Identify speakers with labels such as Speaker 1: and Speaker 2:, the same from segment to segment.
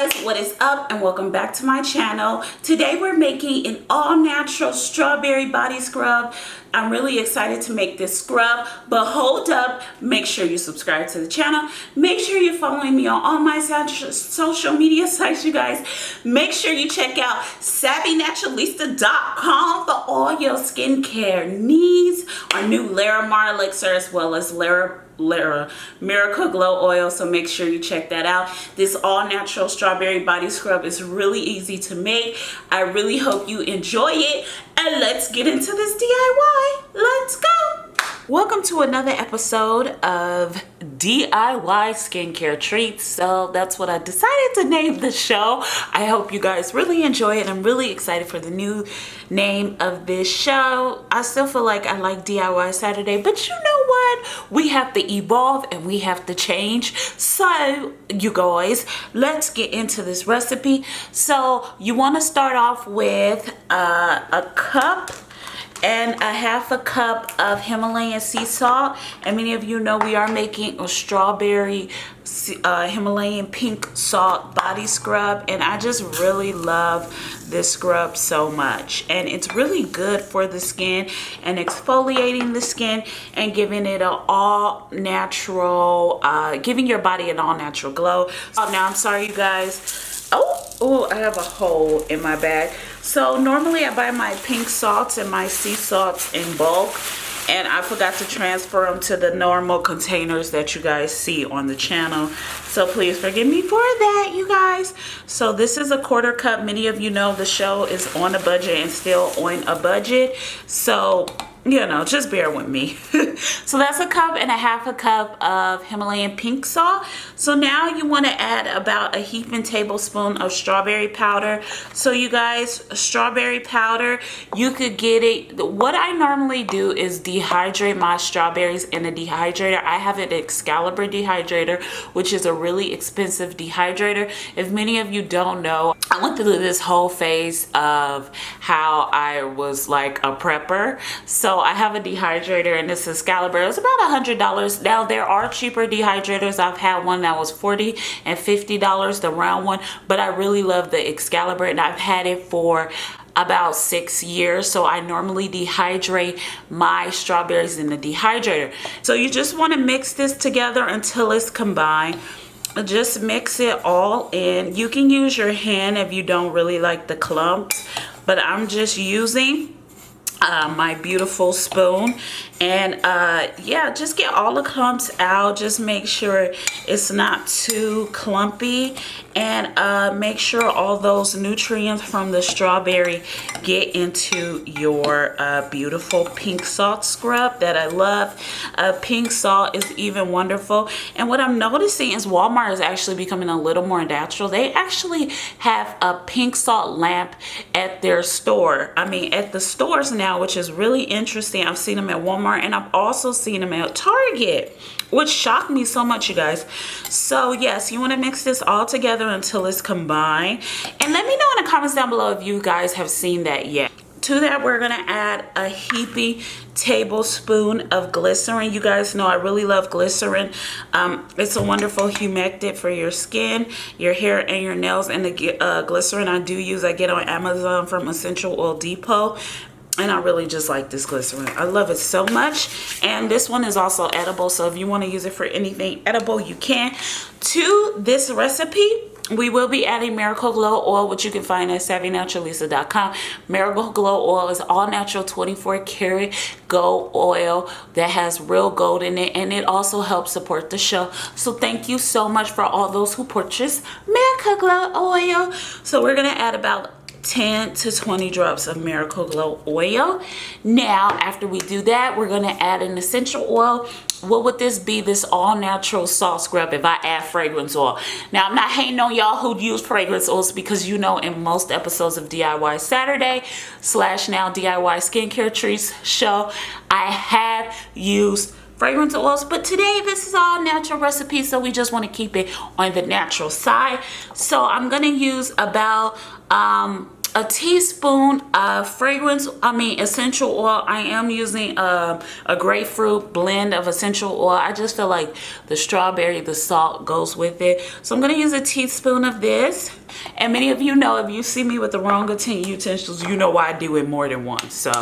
Speaker 1: guys, what is up and welcome back to my channel. Today we're making an all-natural strawberry body scrub. I'm really excited to make this scrub, but hold up, make sure you subscribe to the channel. Make sure you're following me on all my social media sites, you guys. Make sure you check out SavvyNaturalista.com for all your skincare needs. Our new Larimar elixir as well as Miracle Glow oil, so make sure you check that out. This all-natural strawberry body scrub is really easy to make. I really hope you enjoy it, and let's get into this DIY. Let's go. Welcome to another episode of DIY skincare treats. So that's what I decided to name the show. I hope you guys really enjoy it. I'm really excited for the new name of this show. I still feel like I like DIY Saturday, but you know what? We have to evolve and we have to change. So you guys, let's get into this recipe. So you want to start off with a cup and a half a cup of Himalayan sea salt. And many of you know we are making a strawberry Himalayan pink salt body scrub, and I just really love this scrub so much. And it's really good for the skin and exfoliating the skin and giving it an all natural, giving your body an all natural glow. Oh, now I'm sorry you guys. Oh, I have a hole in my bag. So normally I buy my pink salts and my sea salts in bulk, and I forgot to transfer them to the normal containers that you guys see on the channel. So please forgive me for that, you guys. So this is a quarter cup. Many of you know the show is on a budget and still on a budget. So, you know, just bear with me. So that's a cup and a half a cup of Himalayan pink salt. So now you want to add about a heaping tablespoon of strawberry powder. So you guys, strawberry powder, you could get it. What I normally do is dehydrate my strawberries in a dehydrator. I have an Excalibur dehydrator, which is a really expensive dehydrator. If many of you don't know, I went through this whole phase of how I was like a prepper. So I have a dehydrator, and this Excalibur. It's about $100. Now there are cheaper dehydrators. I've had one that was $40 and $50, the round one, but I really love the Excalibur, and I've had it for about 6 years. So I normally dehydrate my strawberries in the dehydrator. So you just want to mix this together until it's combined. Just mix it all in. You can use your hand if you don't really like the clumps, but I'm just using my beautiful spoon. And yeah, just get all the clumps out. Just make sure it's not too clumpy, and make sure all those nutrients from the strawberry get into your beautiful pink salt scrub that I love. Pink salt is even wonderful. And what I'm noticing is Walmart is actually becoming a little more natural. They actually have a pink salt lamp at their store. I mean, at the stores now, which is really interesting. I've seen them at Walmart, and I've also seen them at Target, which shocked me so much, you guys. So yes, you want to mix this all together until it's combined, and let me know in the comments down below if you guys have seen that yet. To that, we're gonna add a heaping tablespoon of glycerin. You guys know I really love glycerin. It's a wonderful humectant for your skin, your hair, and your nails. And the glycerin I do use, I get on Amazon from Essential Oil Depot. And I really just like this glycerin. I love it so much. And this one is also edible, so if you want to use it for anything edible, you can. To this recipe, we will be adding Miracle Glow oil, which you can find at SavvyNaturalista.com. Miracle Glow oil is all natural 24 karat gold oil that has real gold in it, and it also helps support the show. So thank you so much for all those who purchase Miracle Glow oil. So we're gonna add about 10 to 20 drops of Miracle Glow oil. Now, after we do that, we're gonna add an essential oil. What would this be? This all natural salt scrub if I add fragrance oil. Now, I'm not hating on y'all who use fragrance oils, because you know in most episodes of DIY Saturday / now DIY Skincare Treats show, I have used fragrance oils, but today this is all natural recipe, so we just want to keep it on the natural side. So I'm gonna use about a teaspoon of essential oil. I am using a grapefruit blend of essential oil. I just feel like the strawberry, the salt goes with it. So I'm going to use a teaspoon of this. And many of you know, if you see me with the wrong utensils, you know why I do it more than once. So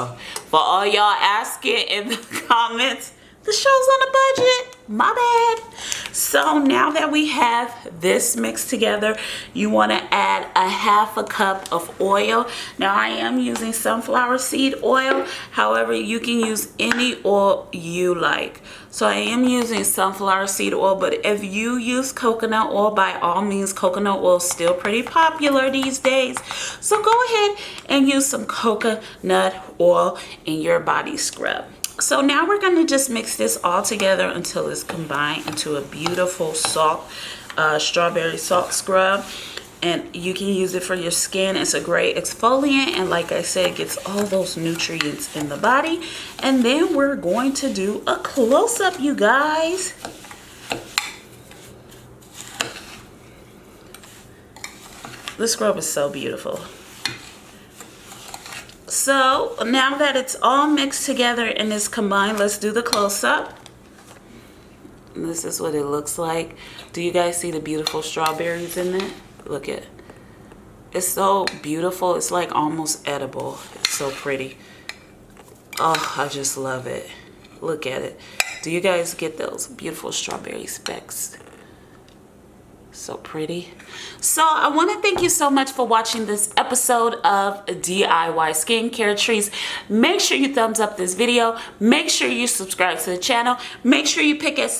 Speaker 1: for all y'all asking in the comments, the show's on a budget. My bad. So now that we have this mixed together, you want to add a half a cup of oil. Now I am using sunflower seed oil. However, you can use any oil you like. So I am using sunflower seed oil, but if you use coconut oil, by all means, coconut oil is still pretty popular these days. So go ahead and use some coconut oil in your body scrub. So now we're going to just mix this all together until it's combined into a beautiful strawberry salt scrub. And you can use it for your skin. It's a great exfoliant, and like I said, it gets all those nutrients in the body. And then we're going to do a close-up, you guys. This scrub is so beautiful. So now that it's all mixed together and it's combined, let's do the close-up. This is what it looks like. Do you guys see the beautiful strawberries in there? Look at it. It's so beautiful. It's like almost edible. It's so pretty. Oh, I just love it. Look at it. Do you guys get those beautiful strawberry specks? So pretty. So I want to thank you so much for watching this episode of DIY Skincare Treats. Make sure you thumbs up this video. Make sure you subscribe to the channel. Make sure you pick up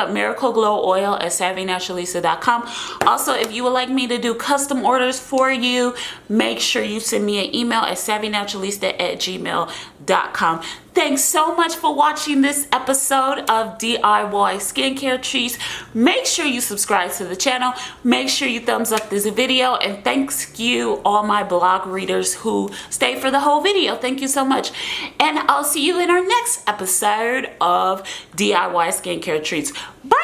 Speaker 1: Miracle Glow Oil at SavvyNaturalista.com. Also, if you would like me to do custom orders for you, make sure you send me an email at SavvyNaturalista@gmail.com. Thanks so much for watching this episode of DIY Skincare Treats. Make sure you subscribe to the channel. Make sure you thumbs up this video. And thanks you, all my blog readers who stayed for the whole video. Thank you so much. And I'll see you in our next episode of DIY Skincare Treats. Bye!